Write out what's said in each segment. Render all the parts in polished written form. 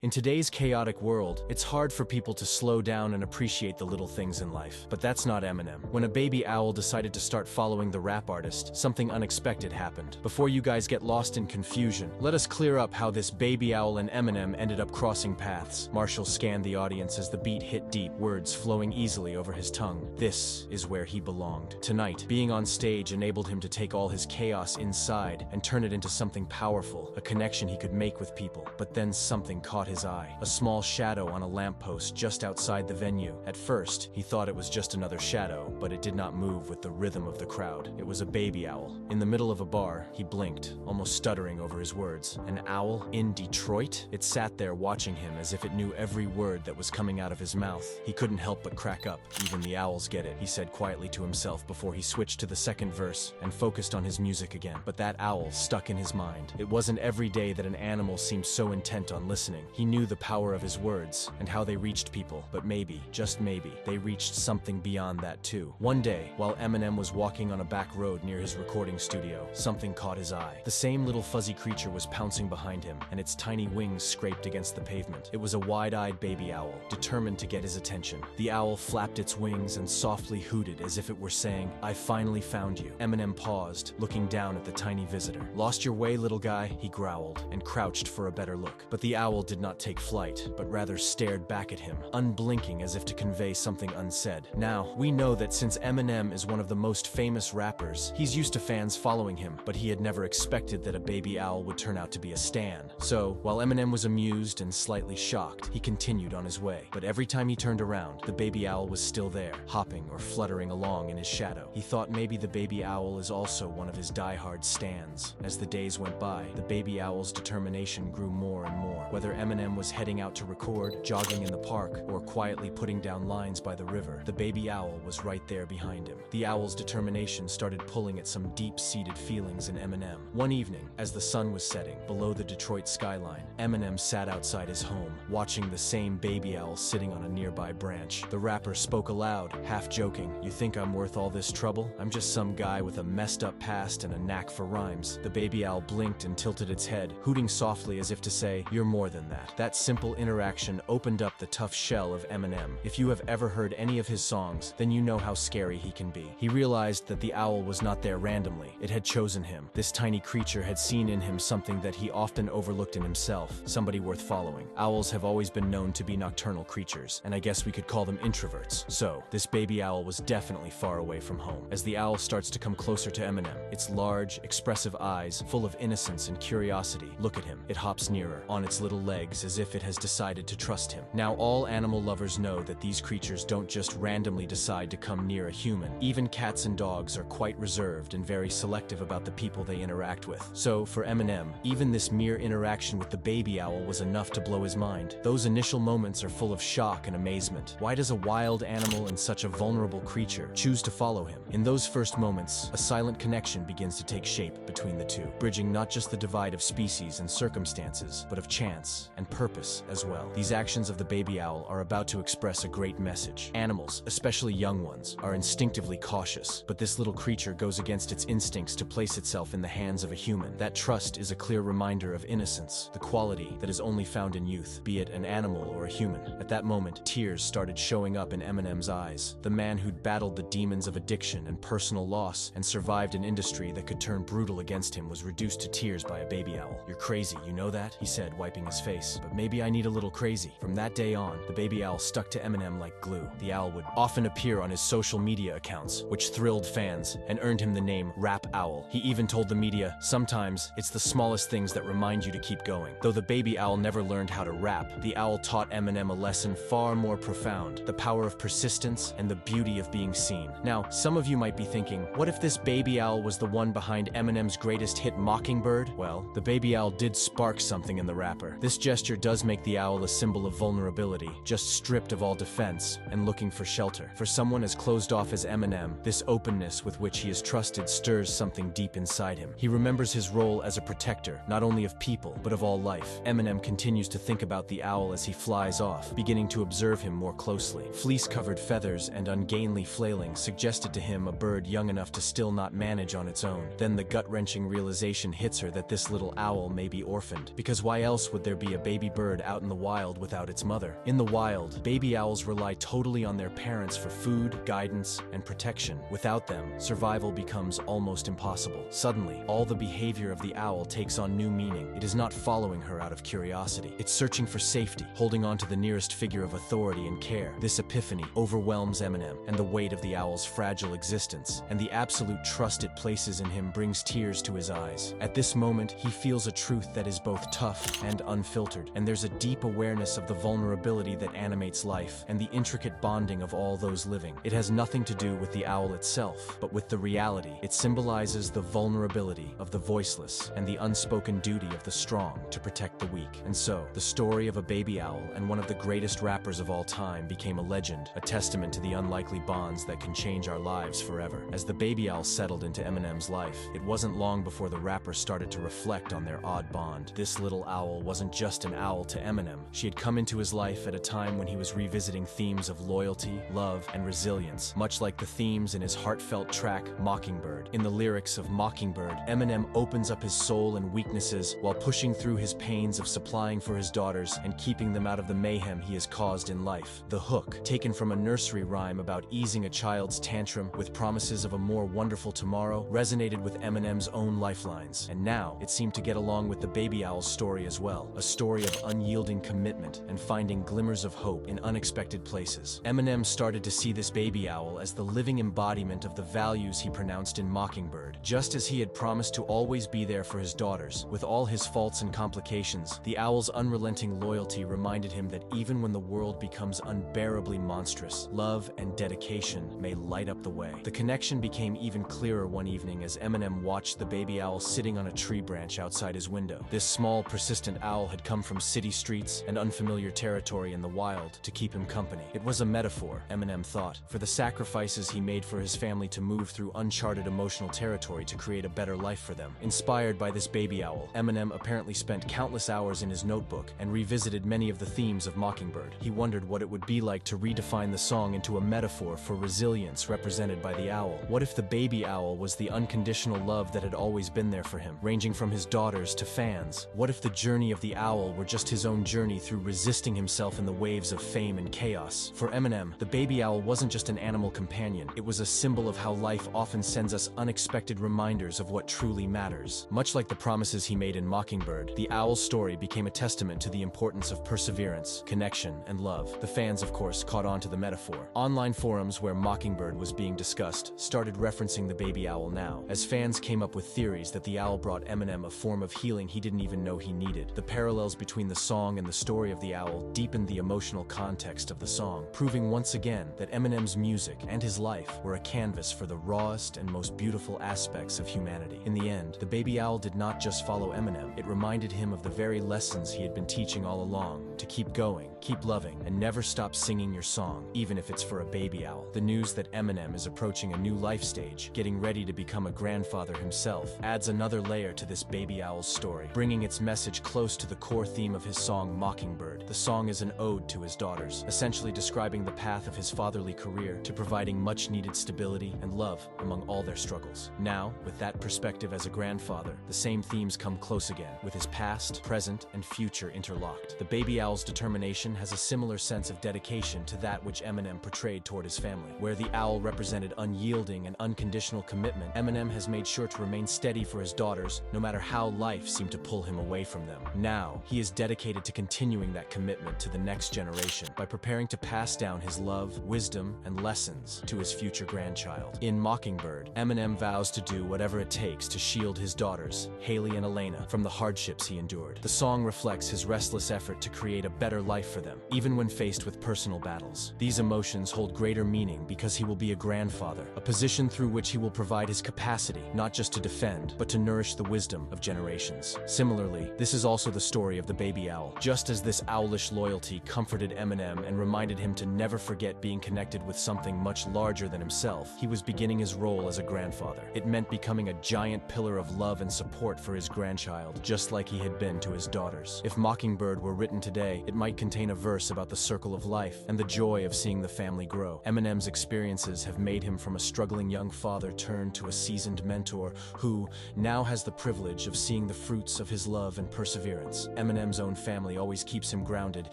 In today's chaotic world, it's hard for people to slow down and appreciate the little things in life. But that's not Eminem. When a baby owl decided to start following the rap artist, something unexpected happened. Before you guys get lost in confusion, let us clear up how this baby owl and Eminem ended up crossing paths. Marshall scanned the audience as the beat hit deep, words flowing easily over his tongue. This is where he belonged. Tonight, being on stage enabled him to take all his chaos inside and turn it into something powerful, a connection he could make with people. But then something caught his eye. A small shadow on a lamppost just outside the venue. At first, he thought it was just another shadow, but it did not move with the rhythm of the crowd. It was a baby owl. In the middle of a bar, he blinked, almost stuttering over his words. An owl in Detroit? It sat there watching him as if it knew every word that was coming out of his mouth. He couldn't help but crack up. Even the owls get it, he said quietly to himself before he switched to the second verse and focused on his music again. But that owl stuck in his mind. It wasn't every day that an animal seemed so intent on listening. He knew the power of his words and how they reached people, but maybe, just maybe, they reached something beyond that too. One day, while Eminem was walking on a back road near his recording studio, something caught his eye. The same little fuzzy creature was pouncing behind him, and its tiny wings scraped against the pavement. It was a wide-eyed baby owl, determined to get his attention. The owl flapped its wings and softly hooted as if it were saying, "I finally found you." Eminem paused, looking down at the tiny visitor. "Lost your way, little guy?" he growled, and crouched for a better look. But the owl did not take flight, but rather stared back at him, unblinking as if to convey something unsaid. Now, we know that since Eminem is one of the most famous rappers, he's used to fans following him, but he had never expected that a baby owl would turn out to be a stan. So, while Eminem was amused and slightly shocked, he continued on his way. But every time he turned around, the baby owl was still there, hopping or fluttering along in his shadow. He thought maybe the baby owl is also one of his die-hard stans. As the days went by, the baby owl's determination grew more and more. Whether Eminem was heading out to record, jogging in the park, or quietly putting down lines by the river, the baby owl was right there behind him. The owl's determination started pulling at some deep-seated feelings in Eminem. One evening, as the sun was setting, below the Detroit skyline, Eminem sat outside his home, watching the same baby owl sitting on a nearby branch. The rapper spoke aloud, half joking, "You think I'm worth all this trouble? I'm just some guy with a messed up past and a knack for rhymes." The baby owl blinked and tilted its head, hooting softly as if to say, "You're more than that." That simple interaction opened up the tough shell of Eminem. If you have ever heard any of his songs, then you know how scary he can be. He realized that the owl was not there randomly. It had chosen him. This tiny creature had seen in him something that he often overlooked in himself, somebody worth following. Owls have always been known to be nocturnal creatures, and I guess we could call them introverts. So, this baby owl was definitely far away from home. As the owl starts to come closer to Eminem, its large, expressive eyes, full of innocence and curiosity, look at him. It hops nearer, on its little legs as if it has decided to trust him. Now, all animal lovers know that these creatures don't just randomly decide to come near a human. Even cats and dogs are quite reserved and very selective about the people they interact with. So, for Eminem, even this mere interaction with the baby owl was enough to blow his mind. Those initial moments are full of shock and amazement. Why does a wild animal and such a vulnerable creature choose to follow him? In those first moments, a silent connection begins to take shape between the two, bridging not just the divide of species and circumstances, but of chance and purpose as well. These actions of the baby owl are about to express a great message. Animals, especially young ones, are instinctively cautious, but this little creature goes against its instincts to place itself in the hands of a human. That trust is a clear reminder of innocence, the quality that is only found in youth, be it an animal or a human. At that moment, tears started showing up in Eminem's eyes. The man who'd battled the demons of addiction and personal loss and survived an industry that could turn brutal against him was reduced to tears by a baby owl. "You're crazy, you know that?" he said, wiping his face. "But maybe I need a little crazy." From that day on, the baby owl stuck to Eminem like glue. The owl would often appear on his social media accounts, which thrilled fans and earned him the name Rap Owl. He even told the media, "Sometimes it's the smallest things that remind you to keep going." Though the baby owl never learned how to rap, the owl taught Eminem a lesson far more profound: the power of persistence and the beauty of being seen. Now, some of you might be thinking, what if this baby owl was the one behind Eminem's greatest hit, Mockingbird? Well, the baby owl did spark something in the rapper. This gesture does make the owl a symbol of vulnerability, just stripped of all defense and looking for shelter. For someone as closed off as Eminem, this openness with which he is trusted stirs something deep inside him. He remembers his role as a protector, not only of people, but of all life. Eminem continues to think about the owl as he flies off, beginning to observe him more closely. Fleece-covered feathers and ungainly flailing suggested to him a bird young enough to still not manage on its own. Then the gut-wrenching realization hits her that this little owl may be orphaned, because why else would there be a baby bird out in the wild without its mother. In the wild, baby owls rely totally on their parents for food, guidance, and protection. Without them, survival becomes almost impossible. Suddenly, all the behavior of the owl takes on new meaning. It is not following her out of curiosity. It's searching for safety, holding on to the nearest figure of authority and care. This epiphany overwhelms Eminem, and the weight of the owl's fragile existence and the absolute trust it places in him brings tears to his eyes. At this moment, he feels a truth that is both tough and unfiltered, and there's a deep awareness of the vulnerability that animates life and the intricate bonding of all those living. It has nothing to do with the owl itself, but with the reality. It symbolizes the vulnerability of the voiceless and the unspoken duty of the strong to protect the weak. And so, the story of a baby owl and one of the greatest rappers of all time became a legend, a testament to the unlikely bonds that can change our lives forever. As the baby owl settled into Eminem's life, it wasn't long before the rapper started to reflect on their odd bond. This little owl wasn't just an owl to Eminem. She had come into his life at a time when he was revisiting themes of loyalty, love, and resilience, much like the themes in his heartfelt track, Mockingbird. In the lyrics of Mockingbird, Eminem opens up his soul and weaknesses while pushing through his pains of supplying for his daughters and keeping them out of the mayhem he has caused in life. The hook, taken from a nursery rhyme about easing a child's tantrum with promises of a more wonderful tomorrow, resonated with Eminem's own lifelines. And now, it seemed to get along with the baby owl's story as well, a story of unyielding commitment and finding glimmers of hope in unexpected places. Eminem started to see this baby owl as the living embodiment of the values he pronounced in Mockingbird. Just as he had promised to always be there for his daughters, with all his faults and complications, the owl's unrelenting loyalty reminded him that even when the world becomes unbearably monstrous, love and dedication may light up the way. The connection became even clearer one evening as Eminem watched the baby owl sitting on a tree branch outside his window. This small, persistent owl had come from city streets and unfamiliar territory in the wild to keep him company. It was a metaphor, Eminem thought, for the sacrifices he made for his family to move through uncharted emotional territory to create a better life for them. Inspired by this baby owl, Eminem apparently spent countless hours in his notebook and revisited many of the themes of Mockingbird. He wondered what it would be like to redefine the song into a metaphor for resilience represented by the owl. What if the baby owl was the unconditional love that had always been there for him, ranging from his daughters to fans? What if the journey of the owl were just his own journey through resisting himself in the waves of fame and chaos? For Eminem, the baby owl wasn't just an animal companion, it was a symbol of how life often sends us unexpected reminders of what truly matters. Much like the promises he made in Mockingbird, the owl's story became a testament to the importance of perseverance, connection, and love. The fans, of course, caught on to the metaphor. Online forums where Mockingbird was being discussed started referencing the baby owl now, as fans came up with theories that the owl brought Eminem a form of healing he didn't even know he needed. The parallels between the song and the story of the owl deepened the emotional context of the song, proving once again that Eminem's music and his life were a canvas for the rawest and most beautiful aspects of humanity. In the end, the baby owl did not just follow Eminem, it reminded him of the very lessons he had been teaching all along: to keep going, keep loving, and never stop singing your song, even if it's for a baby owl. The news that Eminem is approaching a new life stage, getting ready to become a grandfather himself, adds another layer to this baby owl's story, bringing its message close to the core theme of his song Mockingbird. The song is an ode to his daughters, essentially describing the path of his fatherly career to providing much-needed stability and love among all their struggles. Now, with that perspective as a grandfather, the same themes come close again, with his past, present, and future interlocked. The baby owl's determination has a similar sense of dedication to that which Eminem portrayed toward his family. Where the owl represented unyielding and unconditional commitment, Eminem has made sure to remain steady for his daughters, no matter how life seemed to pull him away from them. Now, he is dedicated to continuing that commitment to the next generation by preparing to pass down his love, wisdom, and lessons to his future grandchild. In Mockingbird, Eminem vows to do whatever it takes to shield his daughters, Haley and Elena, from the hardships he endured. The song reflects his restless effort to create a better life for them, even when faced with personal battles. These emotions hold greater meaning because he will be a grandfather, a position through which he will provide his capacity, not just to defend, but to nourish the wisdom of generations. Similarly, this is also the story of the baby owl. Just as this owlish loyalty comforted Eminem and reminded him to never forget being connected with something much larger than himself, he was beginning his role as a grandfather. It meant becoming a giant pillar of love and support for his grandchild, just like he had been to his daughters. If Mockingbird were written today, play, it might contain a verse about the circle of life and the joy of seeing the family grow. Eminem's experiences have made him from a struggling young father turned to a seasoned mentor who now has the privilege of seeing the fruits of his love and perseverance. Eminem's own family always keeps him grounded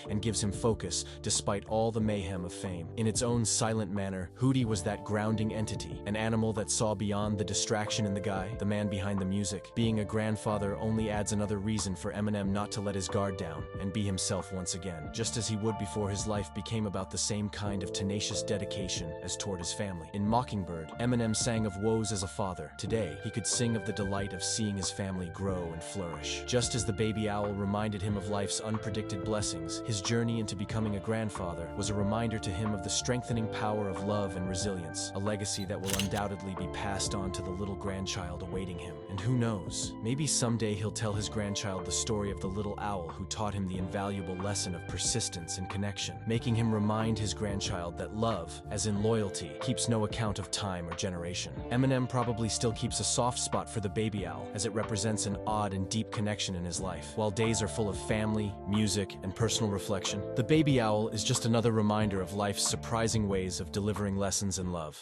and gives him focus despite all the mayhem of fame. In its own silent manner, Hootie was that grounding entity, an animal that saw beyond the distraction in the guy, the man behind the music. Being a grandfather only adds another reason for Eminem not to let his guard down and be himself once again, just as he would before his life became about the same kind of tenacious dedication as toward his family. In Mockingbird, Eminem sang of woes as a father. Today, he could sing of the delight of seeing his family grow and flourish. Just as the baby owl reminded him of life's unpredicted blessings, his journey into becoming a grandfather was a reminder to him of the strengthening power of love and resilience, a legacy that will undoubtedly be passed on to the little grandchild awaiting him. And who knows, maybe someday he'll tell his grandchild the story of the little owl who taught him the invaluable lesson of persistence and connection, making him remind his grandchild that love, as in loyalty, keeps no account of time or generation. Eminem probably still keeps a soft spot for the baby owl, as it represents an odd and deep connection in his life. While days are full of family, music, and personal reflection, the baby owl is just another reminder of life's surprising ways of delivering lessons in love.